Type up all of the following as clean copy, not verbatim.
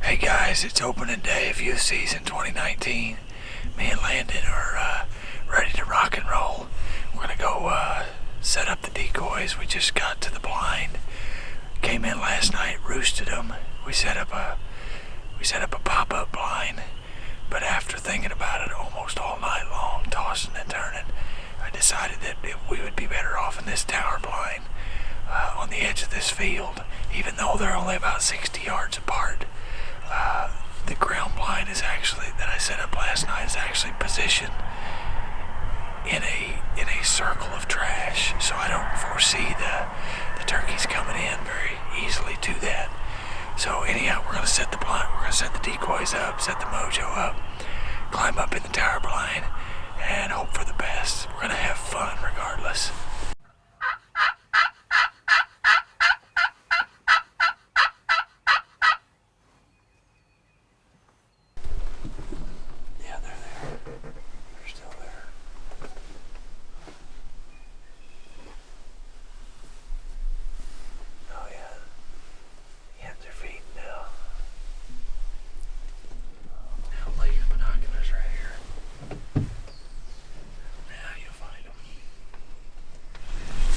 Hey guys, it's opening day of youth season 2019. Me and Landon are ready to rock and roll. We're gonna go set up the decoys. We just got to the blind. Came in last night, roosted them. We set up a pop-up blind. But after thinking about it almost all night long, tossing and turning, I decided that we would be better off in this tower blind on the edge of this field, even though they're only about 60 yards apart. The ground blind is actually, that I set up last night, is actually positioned in a circle of trash, so I don't foresee the turkeys coming in very easily to that. So anyhow, we're gonna set the blind, we're gonna set the decoys up, set the mojo up, climb up in the tower blind, and hope for the best. We're gonna have fun regardless.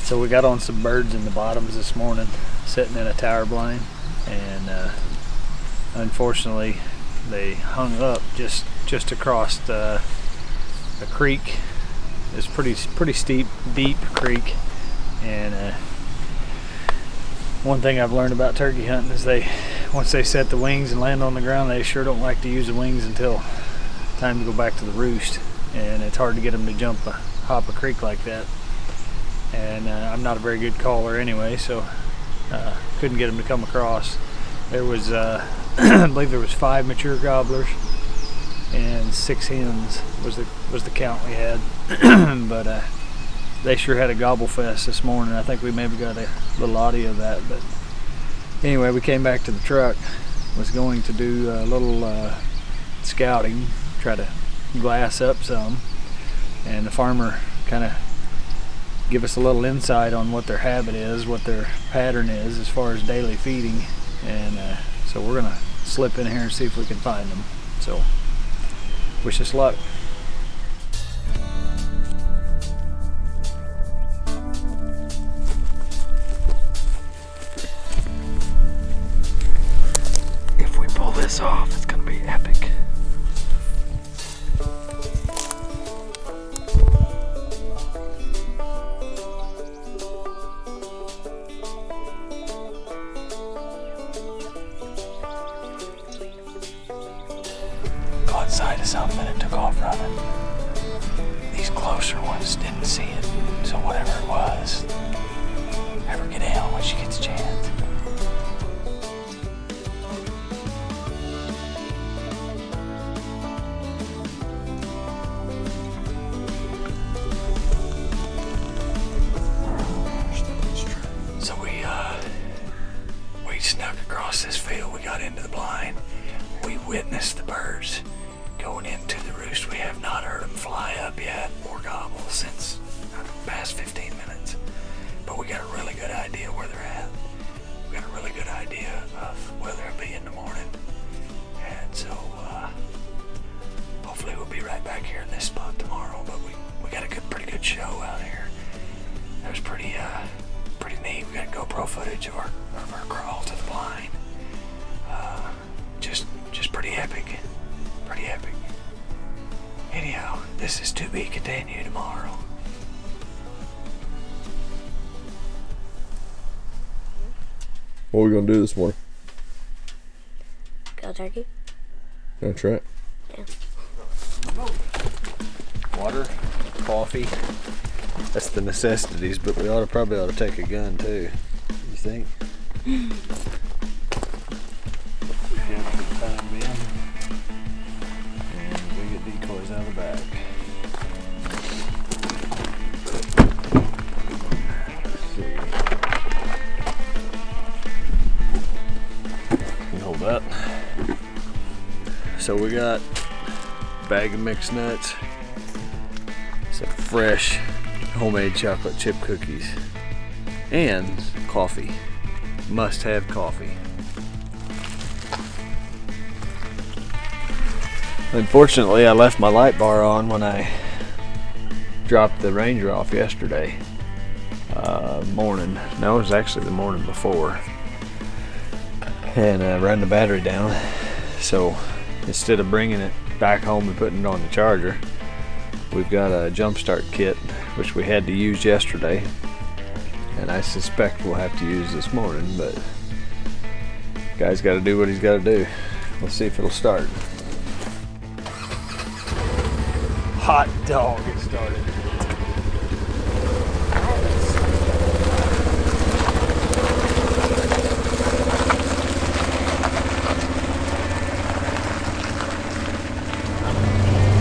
So we got on some birds in the bottoms this morning, sitting in a tower blind, and unfortunately they hung up just across a creek. It's pretty steep, deep creek, and one thing I've learned about turkey hunting is once they set the wings and land on the ground, they sure don't like to use the wings until time to go back to the roost, and it's hard to get them to hop a creek like that. And I'm not a very good caller anyway, so couldn't get them to come across. There was, I believe there was 5 mature gobblers and 6 hens was the count we had. But they sure had a gobble fest this morning. I think we maybe got a little audio of that. But anyway, we came back to the truck. Was going to do a little scouting, try to glass up some, and the farmer kind of give us a little insight on what their habit is, what their pattern is as far as daily feeding, and so we're gonna slip in here and see if we can find them. So wish us luck. If we pull this off, it's gonna be epic. Sight of something and took off running. These closer ones didn't see it, so whatever it was, have her get down when she gets a chance. So we snuck across this field. We got into the blind. We witnessed the birds going into the roost. We have not heard them fly up yet or gobble since past 15 minutes. But we got a really good idea where they're at. We got a really good idea of where they'll be in the morning. And so hopefully we'll be right back here in this spot tomorrow. But we got a pretty good show out here. It was pretty neat. We got GoPro footage of our crawl to the blind. Just pretty epic. Pretty epic. Anyhow, this is to be continued tomorrow. What are we gonna do this morning? Kill turkey. Gonna try it. Yeah. Water, coffee. That's the necessities, but we probably ought to take a gun too. You think? Decoys out of the bag. You hold that. So we got a bag of mixed nuts, some fresh homemade chocolate chip cookies, and coffee. Must have coffee. Unfortunately, I left my light bar on when I dropped the Ranger off yesterday morning. No, it was actually the morning before. And ran the battery down. So instead of bringing it back home and putting it on the charger, we've got a jump start kit, which we had to use yesterday. And I suspect we'll have to use this morning, but guy's got to do what he's got to do. We'll see if it'll start. Hot dog, it started.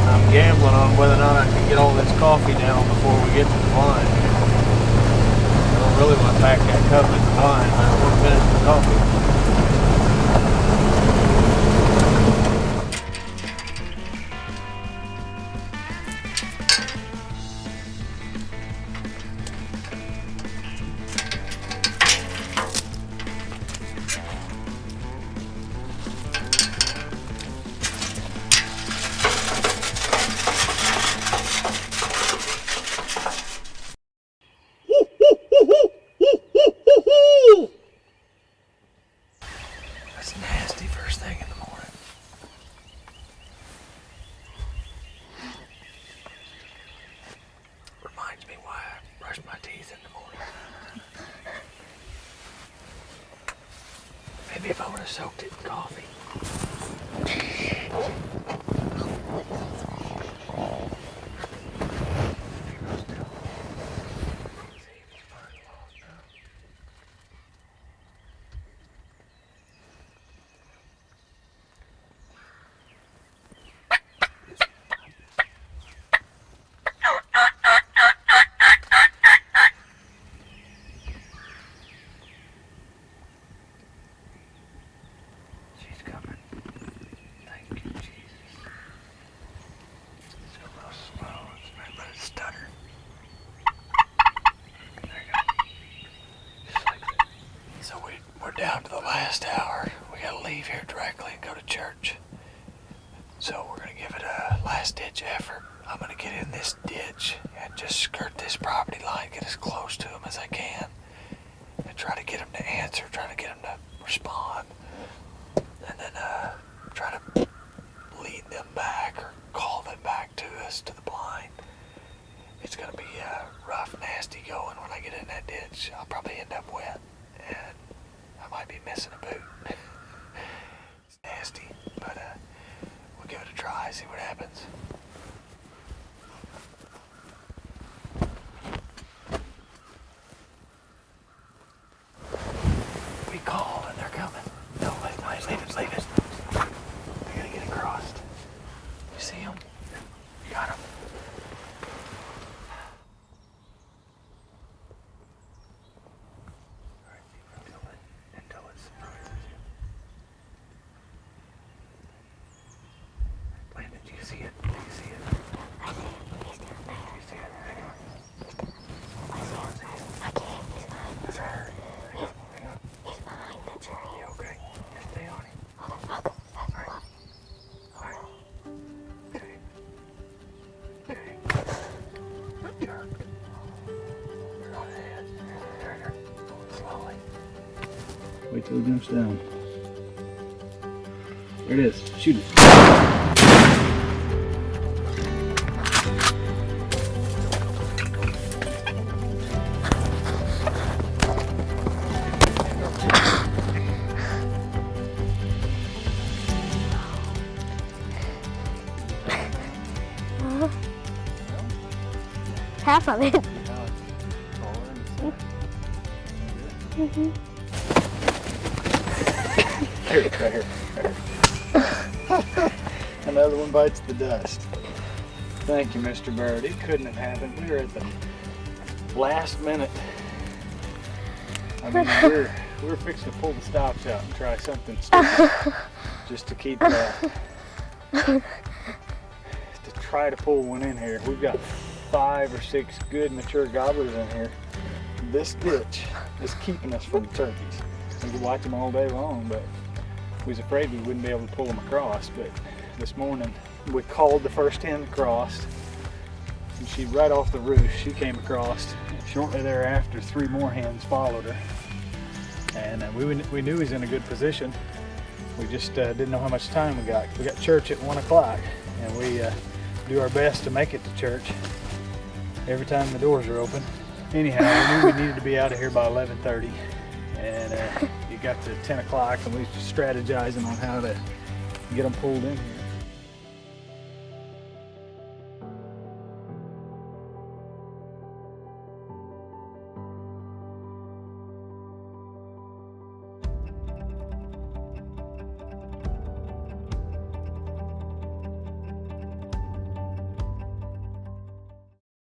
I'm gambling on whether or not I can get all this coffee down before we get to the blind. I don't really want to pack that cup in the blind. I want to finish the coffee. That's nasty first thing in the morning. Reminds me why I brush my teeth in the morning. Maybe if I would have soaked it in coffee. She's coming. Thank you, Jesus. It's a little slow. It's might let it stutter. There you go. Just like that. So we're down to the last hour. We gotta leave here directly and go to church. So we're gonna give it a last ditch effort. I'm gonna get in this ditch and just skirt this property line, get as close to him as I can, and try to get him to answer, try to get him to respond. And then try to lead them back or call them back to us, to the blind. It's going to be rough, nasty going when I get in that ditch. I'll probably end up wet, and I might be missing a boot. It's nasty, but we'll give it a try, see what happens. We call and they're coming. No, leave it, leave it. I gotta get across. You see him? You got him? Alright, until it surprises you. Landon, do you see it? Do you see it? I see it. He's down there. Do you see it? Hang on. I see him. I can't. He's behind the tree. Hang on. He's behind the tree. You okay? Just stay on him. Okay. Alright. Alright. Okay. Okay. Jerk. You're on his head. Turn. Slowly. Wait till it jumps down. There it is. Shoot it. Half of it. Here, right here. Another one bites the dust. Thank you, Mr. Bird. It couldn't have happened. We were at the last minute. I mean, we're fixing to pull the stops out and try something stupid just to keep to try to pull one in here. We've got 5 or 6 good mature gobblers in here. This ditch is keeping us from the turkeys. We could watch them all day long, but we was afraid we wouldn't be able to pull them across. But this morning we called the first hen across, and she right off the roost, she came across. Shortly thereafter, 3 more hens followed her, and we knew he was in a good position. We just didn't know how much time we got. We got church at 1 o'clock, and we do our best to make it to church every time the doors are open. Anyhow, we knew we needed to be out of here by 11:30, and it got to 10 o'clock, and we was strategizing on how to get them pulled in here.